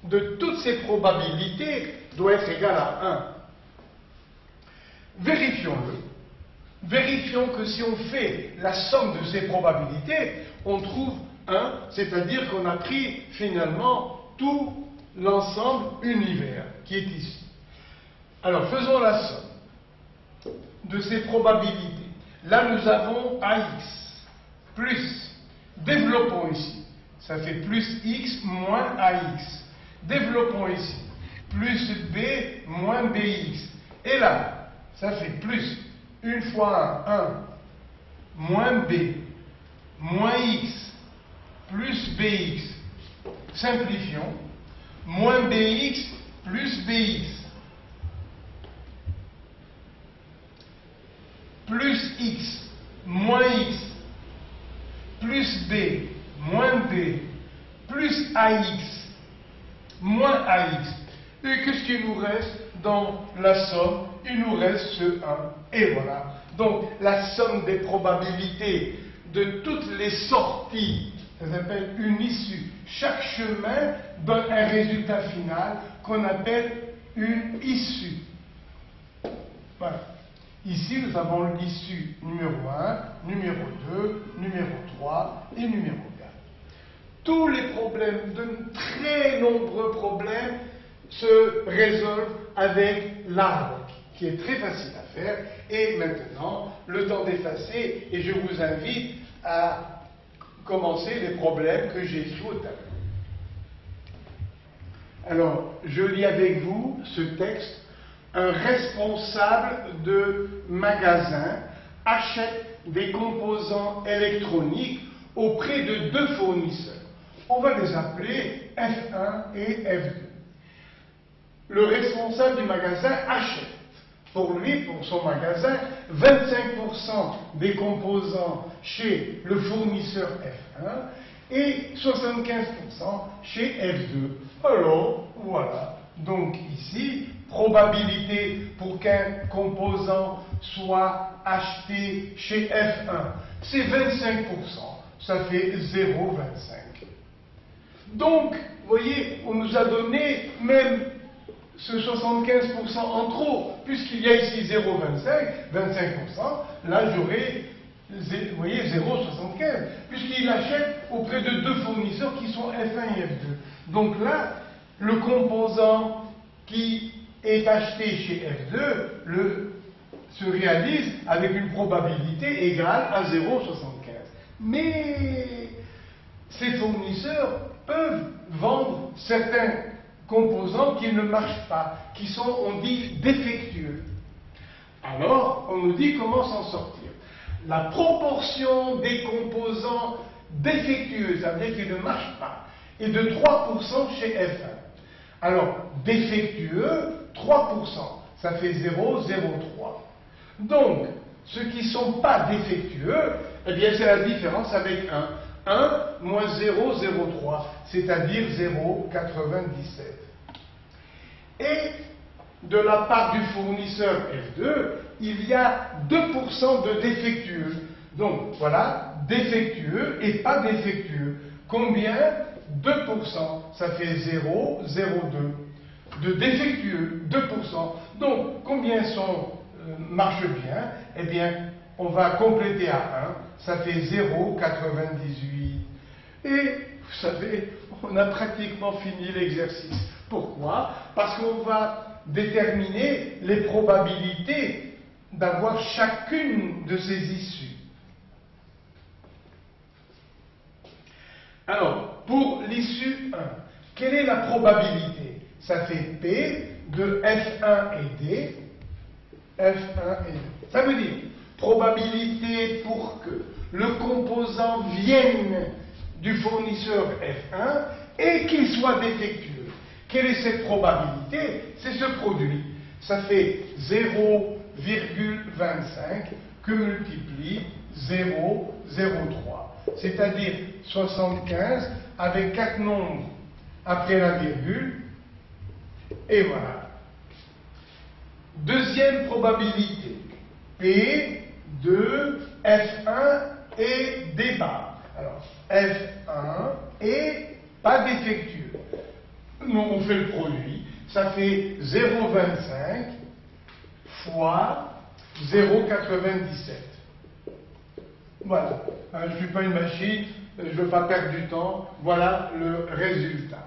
de toutes ces probabilités doit être égal à 1. Vérifions-le. Vérifions que si on fait la somme de ces probabilités, on trouve 1, c'est-à-dire qu'on a pris finalement tout l'ensemble univers qui est ici. Alors faisons la somme de ces probabilités. Là nous avons AX plus, développons ici, ça fait plus X moins AX. Développons ici, plus B moins BX. Et là, ça fait plus 1 fois 1 moins B moins X plus BX. Simplifions. Moins BX plus BX. Plus X moins X plus B moins B plus AX moins AX. Et qu'est-ce qu'il nous reste dans la somme? Il nous reste ce 1. Et voilà. Donc, la somme des probabilités de toutes les sorties, ça s'appelle une issue. Chaque chemin donne un résultat final qu'on appelle une issue. Voilà. Ici, nous avons l'issue numéro 1, numéro 2, numéro 3 et numéro 4. Tous les problèmes, de très nombreux problèmes, se résolvent avec l'arbre, qui est très facile à faire. Et maintenant, le temps d'effacer, et je vous invite à commencer les problèmes que j'ai écrits au tableau. Alors, je lis avec vous ce texte. Un responsable de magasin achète des composants électroniques auprès de 2 fournisseurs. On va les appeler F1 et F2. Le responsable du magasin achète pour lui, pour son magasin, 25% des composants chez le fournisseur F1 et 75% chez F2. Alors, voilà. Donc ici, probabilité pour qu'un composant soit acheté chez F1, c'est 25%. Ça fait 0,25. Donc, vous voyez, on nous a donné même ce 75% en trop, puisqu'il y a ici 0,25, 25%, là j'aurai, vous voyez, 0,75, puisqu'il achète auprès de 2 fournisseurs qui sont F1 et F2. Donc là, le composant qui est acheté chez F2 se réalise avec une probabilité égale à 0,75. Mais ces fournisseurs peuvent vendre certains composants qui ne marchent pas, qui sont, on dit, défectueux. Alors, on nous dit comment s'en sortir. La proportion des composants défectueux, ça veut dire qu'ils ne marchent pas, est de 3% chez F1. Alors, défectueux, 3%, ça fait 0,03. Donc, ceux qui ne sont pas défectueux, eh bien, c'est la différence avec 1. 1 moins 0,03, c'est-à-dire 0,97. Et de la part du fournisseur F2, il y a 2% de défectueux. Donc, voilà, défectueux et pas défectueux. Combien? 2%, ça fait 0,02. De défectueux, 2%. Donc, combien marchent bien? Eh bien, on va compléter à 1, ça fait 0,98. Et, vous savez, on a pratiquement fini l'exercice. Pourquoi? Parce qu'on va déterminer les probabilités d'avoir chacune de ces issues. Alors, pour l'issue 1, quelle est la probabilité? Ça fait P de F1 et D. F1 et D. Ça veut dire probabilité pour que le composant vienne du fournisseur F1 et qu'il soit défectueux. Quelle est cette probabilité? C'est ce produit. Ça fait 0,25 que multiplie 0,03. C'est-à-dire 75 avec 4 nombres après la virgule. Et voilà. Deuxième probabilité. P de F1 et D bar. Alors, F1 est pas défectueux. nous on fait le produit, ça fait 0,25 fois 0,97. Voilà, je ne suis pas une machine, je ne veux pas perdre du temps, voilà le résultat.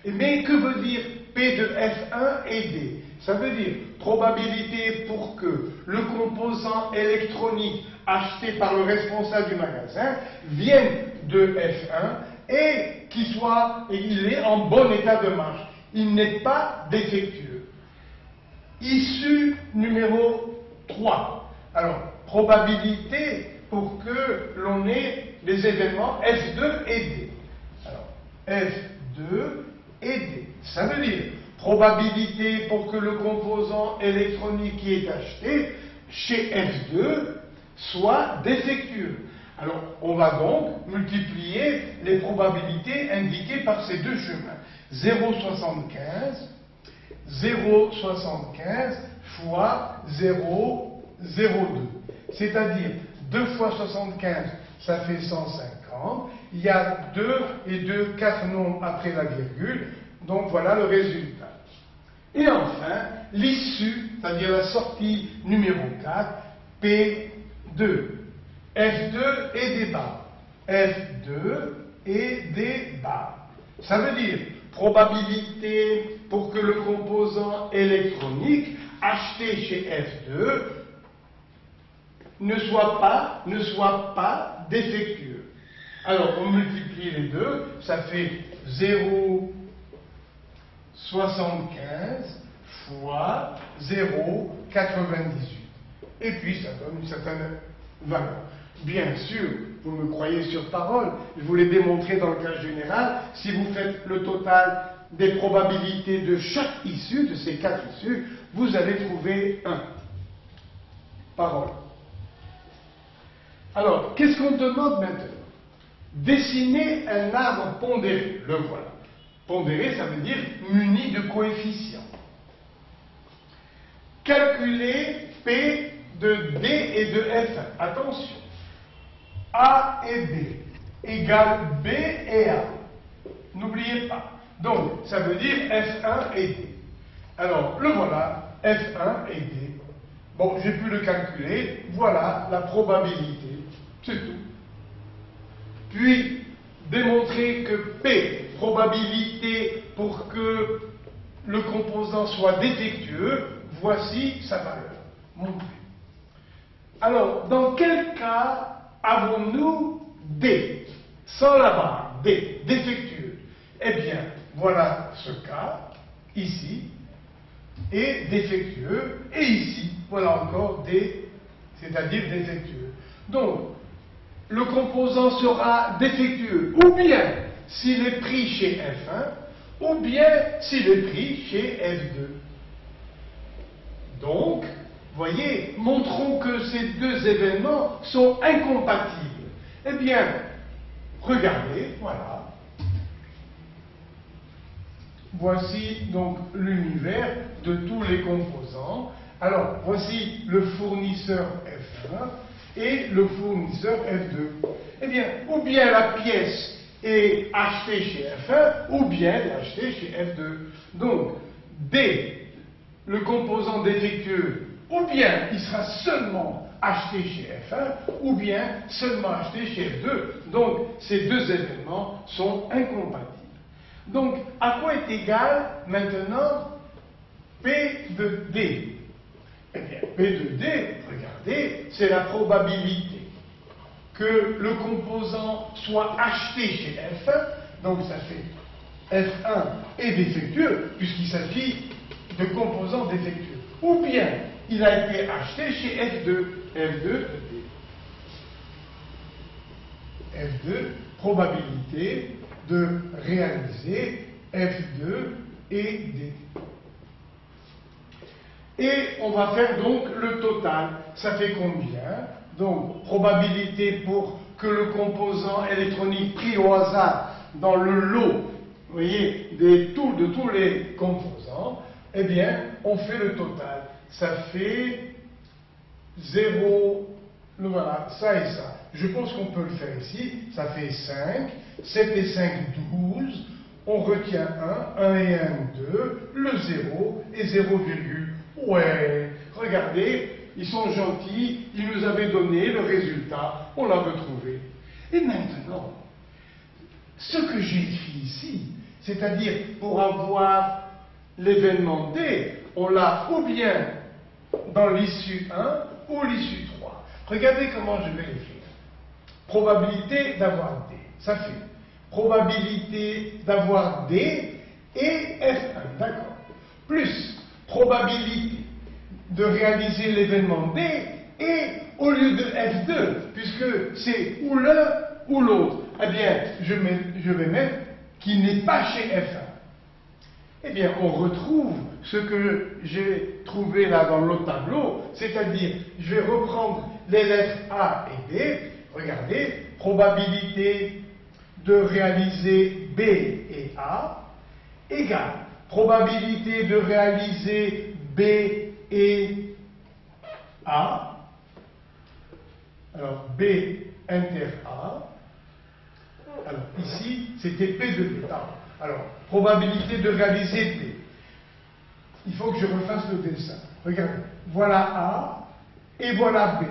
Mais que veut dire P de F1 et D? Ça veut dire probabilité pour que le composant électronique acheté par le responsable du magasin vienne de F1 et qu'il est en bon état de marche. Il n'est pas défectueux. Issue numéro 3. Alors, probabilité pour que l'on ait des événements F2 et D. Alors, F2 et D. Ça veut dire probabilité pour que le composant électronique qui est acheté chez F2 soit défectueux. Alors, on va donc multiplier les probabilités indiquées par ces deux chemins. 0,75 fois 0,02. C'est-à-dire 2 fois 75, ça fait 150. Il y a 2 et 2, 4 nombres après la virgule. Donc voilà le résultat. Et enfin, l'issue, c'est-à-dire la sortie numéro 4, P2. F2 et des barres. F2 et des barres. Ça veut dire probabilité pour que le composant électronique acheté chez F2 ne soit pas défectueux. Alors, on multiplie les deux, ça fait 0,75 fois 0,98. Et puis, ça donne une certaine valeur. Bien sûr, vous me croyez sur parole, je vous l'ai démontré dans le cas général, si vous faites le total des probabilités de chaque issue, de ces 4 issues, vous allez trouver 1. Parole. Alors, qu'est-ce qu'on demande maintenant? Dessiner un arbre pondéré. Le voilà. Pondéré, ça veut dire muni de coefficients. Calculer P de D et de F1. Attention. A et B égale B et A. N'oubliez pas. Donc, ça veut dire F1 et D. Alors, le voilà, F1 et D. Bon, j'ai pu le calculer. Voilà la probabilité. C'est tout. Puis, démontrer que P, probabilité pour que le composant soit défectueux, voici sa valeur. Montrée. Alors, dans quel cas avons-nous D, sans la barre, D, défectueux? Eh bien, voilà ce cas, ici, et défectueux, et ici, voilà encore D, c'est-à-dire défectueux. Donc, le composant sera défectueux, ou bien s'il est pris chez F1, ou bien s'il est pris chez F2. Donc, voyez, montrons que ces deux événements sont incompatibles. Eh bien, regardez, voilà. Voici donc l'univers de tous les composants. Alors, voici le fournisseur F1 et le fournisseur F2. Eh bien, ou bien la pièce est achetée chez F1, ou bien elle est achetée chez F2. Donc, D, le composant défectueux, ou bien il sera seulement acheté chez F1, ou bien seulement acheté chez F2. Donc, ces deux événements sont incompatibles. Donc, à quoi est égal maintenant P de D? Eh bien, P de D, regardez, c'est la probabilité que le composant soit acheté chez F1, donc ça fait F1 est défectueux, puisqu'il s'agit de composants défectueux. Ou bien, il a été acheté chez F2, F2 de D. F2, probabilité de réaliser F2 et D. Et on va faire donc le total. Ça fait combien? Donc, probabilité pour que le composant électronique pris au hasard dans le lot, vous voyez, de tous les composants, eh bien, on fait le total. Ça fait 0, voilà, ça et ça. Je pense qu'on peut le faire ici. Ça fait 5, 7 et 5, 12, on retient 1 et 1, 2, le 0 et 0, ouais, regardez, ils sont gentils, ils nous avaient donné le résultat, on l'a retrouvé. Et maintenant, ce que j'ai écrit ici, c'est-à-dire pour avoir l'événement D, on l'a ou bien dans l'issue 1 ou l'issue 3. Regardez comment je vais l'écrire. Probabilité d'avoir D, ça fait probabilité d'avoir D et F1, d'accord. Plus probabilité de réaliser l'événement D et au lieu de F2, puisque c'est ou l'un ou l'autre, eh bien, je vais mettre qui n'est pas chez F1. Eh bien, on retrouve ce que j'ai trouvé là dans l'autre tableau, c'est-à-dire, je vais reprendre les lettres A et B. Regardez, probabilité de réaliser B et A égale probabilité de réaliser B et A. Alors, B inter A. Alors, ici, c'était P de B. Alors, probabilité de réaliser B. Il faut que je refasse le dessin. Regardez, voilà A et voilà B.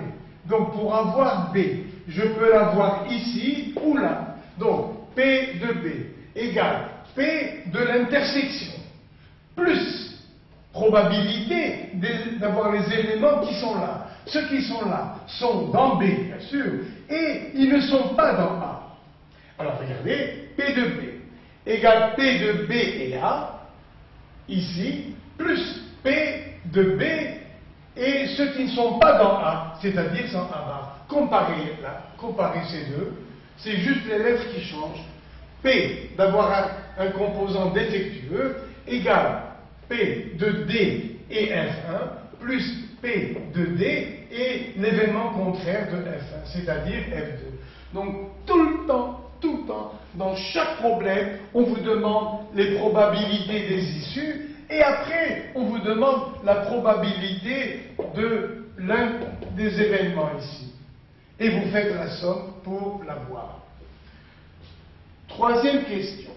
Donc, pour avoir B, je peux l'avoir ici ou là. Donc, P de B égale P de l'intersection, plus probabilité d'avoir les éléments qui sont là. Ceux qui sont là sont dans B, bien sûr, et ils ne sont pas dans A. Alors, regardez, P de B égale P de B et A, ici, plus P de B et ceux qui ne sont pas dans A, c'est-à-dire sans A. Comparez ces deux, c'est juste les lettres qui changent. P d'avoir un composant défectueux égale P de D et F1 plus P de D et l'événement contraire de F1, c'est-à-dire F2. Donc tout le temps, dans chaque problème, on vous demande les probabilités des issues et après, on vous demande la probabilité de l'un des événements ici. Et vous faites la somme pour l'avoir. Troisième question.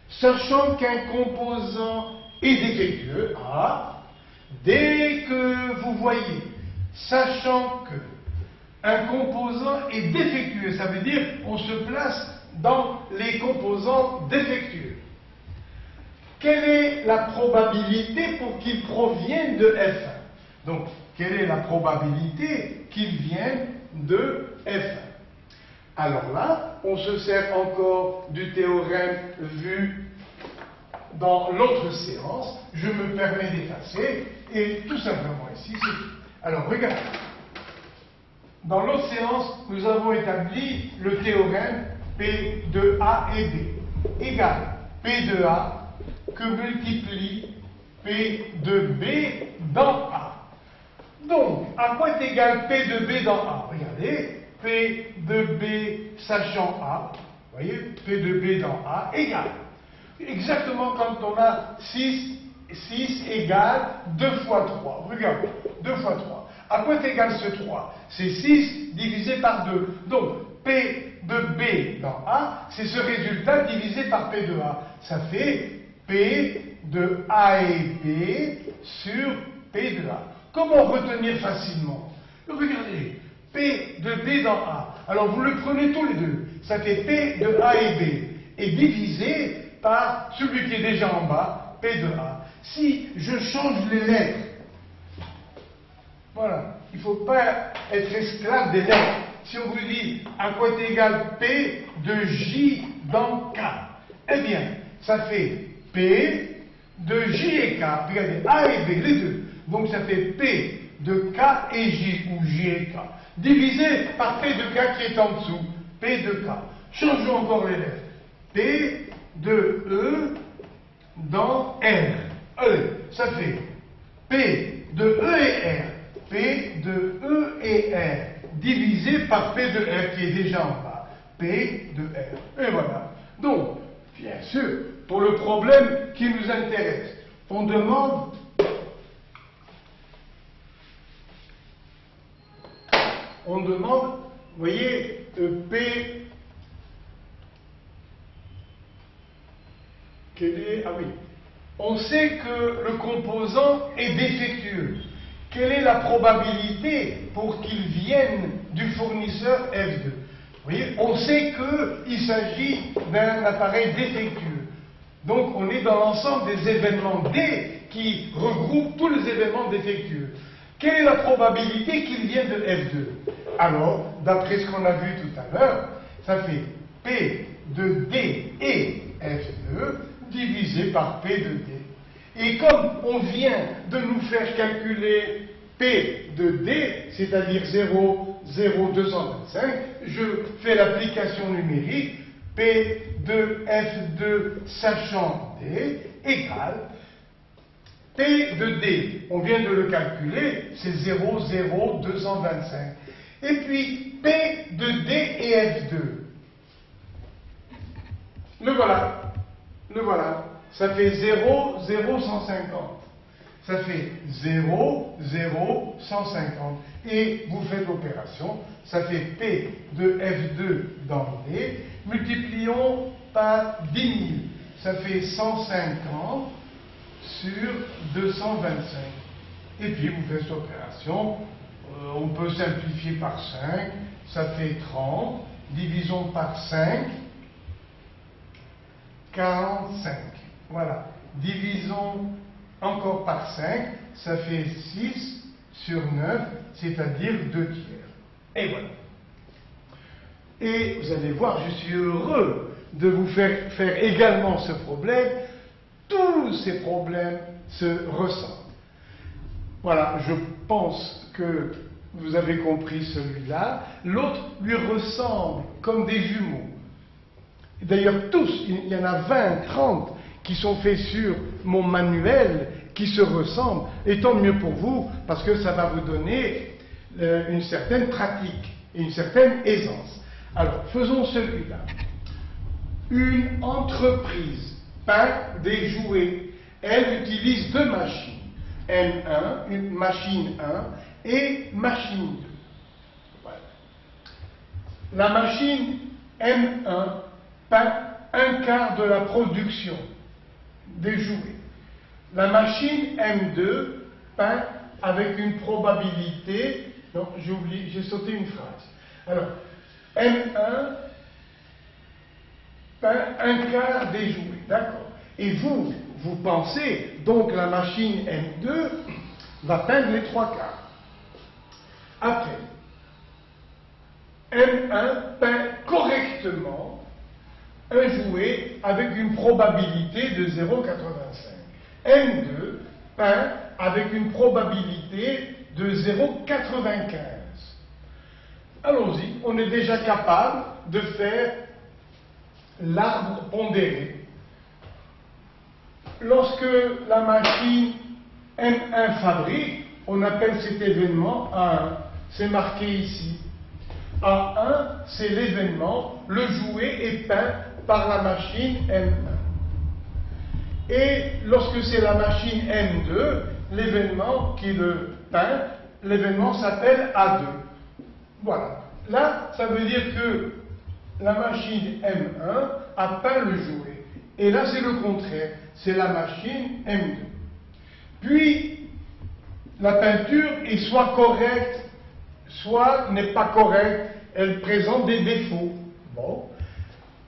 Sachant qu'un composant est défectueux, dès que vous voyez, sachant qu'un composant est défectueux, ça veut dire on se place dans les composants défectueux. Quelle est la probabilité pour qu'il provienne de F1? Donc, quelle est la probabilité qu'il vienne de F1? Alors là, on se sert encore du théorème vu dans l'autre séance. Je me permets d'effacer et tout simplement ici, c'est tout. Alors, regardez. Dans l'autre séance, nous avons établi le théorème P de A et B égale P de A que multiplie P de B dans A. Donc, à quoi est égal P de B dans A? Regardez, P de B sachant A, vous voyez, P de B dans A égale, exactement comme on a 6 égale 2 fois 3. Regardez, 2 fois 3. À quoi est égal ce 3? C'est 6 divisé par 2. Donc, P de B dans A, c'est ce résultat divisé par P de A. Ça fait P de A et B sur P de A. Comment retenir facilement? Regardez, P de B dans A. Alors vous le prenez tous les deux. Ça fait P de A et B. Et divisé par celui qui est déjà en bas, P de A. Si je change les lettres, voilà, il ne faut pas être esclave des lettres. Si on vous dit à quoi est égal P de J dans K, eh bien, ça fait P de J et K. Regardez, A et B, les deux. Donc ça fait P de K et J, ou J et K, divisé par P de K qui est en dessous, P de K. Changeons encore les lettres. P de E dans R. Allez, ça fait P de E et R. P de E et R, divisé par P de R qui est déjà en bas. P de R. Et voilà. Donc, bien sûr, pour le problème qui nous intéresse, on demande vous voyez, P Ah oui. On sait que le composant est défectueux. Quelle est la probabilité pour qu'il vienne du fournisseur F2? Vous voyez, on sait qu'il s'agit d'un appareil défectueux. Donc on est dans l'ensemble des événements D qui regroupent tous les événements défectueux. Quelle est la probabilité qu'il vienne de F2? Alors, d'après ce qu'on a vu tout à l'heure, ça fait P de D et F2 divisé par P de D. Et comme on vient de nous faire calculer P de D, c'est-à-dire 0, 0, 225, je fais l'application numérique P de F2 sachant D égale P de D. On vient de le calculer, c'est 0, 0, 225. Et puis P de D et F2. Le voilà. Le voilà. Ça fait 0, 0, 150. Ça fait 0, 0, 150. Et vous faites l'opération. Ça fait P de F2 dans D. Multiplions par 10 000. Ça fait 150 sur 225. Et puis vous faites cette opération. On peut simplifier par 5. Ça fait 30. Divisons par 5. 45. Voilà. Divisons encore par 5, ça fait 6 sur 9, c'est-à-dire 2 tiers. Et voilà. Et vous allez voir, je suis heureux de vous faire également ce problème. Tous ces problèmes se ressemblent. Voilà, je pense que vous avez compris celui-là. L'autre lui ressemble comme des jumeaux. D'ailleurs, tous, il y en a 20, 30 qui sont faits sur mon manuel, qui se ressemblent, et tant mieux pour vous, parce que ça va vous donner une certaine pratique et une certaine aisance. Alors, faisons celui-là. Une entreprise peint des jouets. Elle utilise deux machines. M1, une machine 1 et machine 2. Voilà. La machine M1 peint un quart de la production des jouets. La machine M2 peint avec une probabilité. Non, j'ai oublié, j'ai sauté une phrase. Alors, M1 peint un quart des jouets, d'accord. Et vous pensez, donc la machine M2 va peindre les trois quarts. Après, M1 peint correctement un jouet avec une probabilité de 0,85. M2 peint avec une probabilité de 0,95. Allons-y, on est déjà capable de faire l'arbre pondéré. Lorsque la machine M1 fabrique, on appelle cet événement A1. C'est marqué ici. A1, c'est l'événement, le jouet est peint par la machine M1. Et lorsque c'est la machine M2, l'événement qui le peint, l'événement s'appelle A2. Voilà. Là, ça veut dire que la machine M1 a peint le jouet. Et là, c'est le contraire. C'est la machine M2. Puis, la peinture est soit correcte, soit n'est pas correcte. Elle présente des défauts. Bon.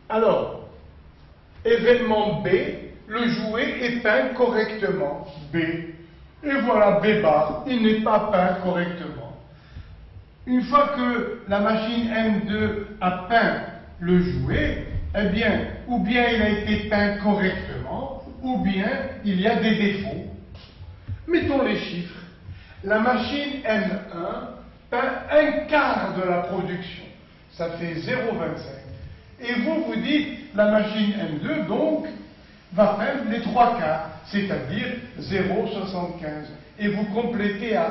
Alors, événement B, le jouet est peint correctement. B. Et voilà B bar, il n'est pas peint correctement. Une fois que la machine M2 a peint le jouet, eh bien, ou bien il a été peint correctement, ou bien il y a des défauts. Mettons les chiffres. La machine M1 peint un quart de la production. Ça fait 0,25. Et vous dites, la machine M2, donc, va peindre les trois quarts, c'est-à-dire 0,75. Et vous complétez à 1.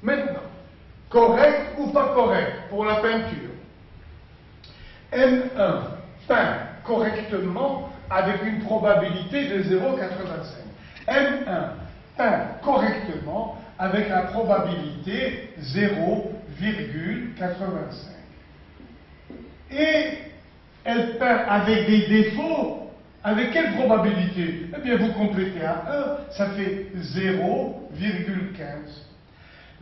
Maintenant, correct ou pas correct pour la peinture? M1 peint correctement avec une probabilité de 0,85. M1 peint correctement avec la probabilité 0,85. Et elle peint avec des défauts Avec quelle probabilité? Eh bien, vous complétez à 1, ça fait 0,15.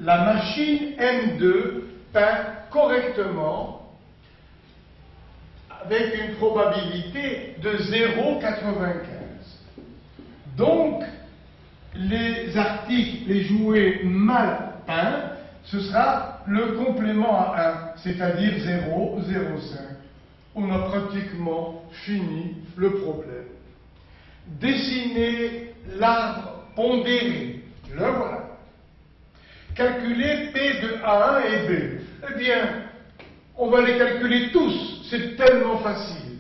La machine M2 peint correctement avec une probabilité de 0,95. Donc, les articles, les jouets mal peints, ce sera le complément à 1, c'est-à-dire 0,05. On a pratiquement fini le problème. Dessinez l'arbre pondéré. Le voilà. Calculez P de A1 et B. Eh bien, on va les calculer tous. C'est tellement facile.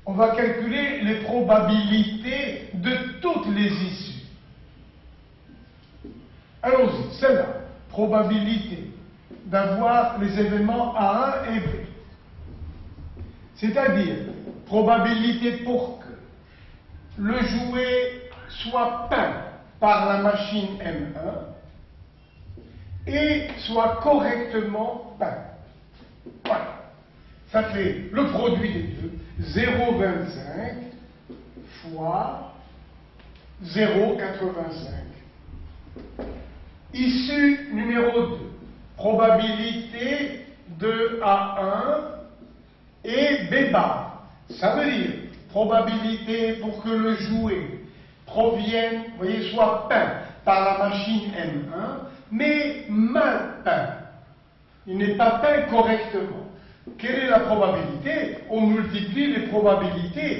On va calculer les probabilités de toutes les issues. Allons-y, celle-là. Probabilité d'avoir les événements A1 et B. C'est-à-dire, probabilité pour que le jouet soit peint par la machine M1 et soit correctement peint. Voilà. Ça fait le produit des deux, 0,25 fois 0,85. Issue numéro 2, probabilité de A1 et B bar. Ça veut dire probabilité pour que le jouet provienne, vous voyez, soit peint par la machine M1, mais mal peint. Il n'est pas peint correctement. Quelle est la probabilité? On multiplie les probabilités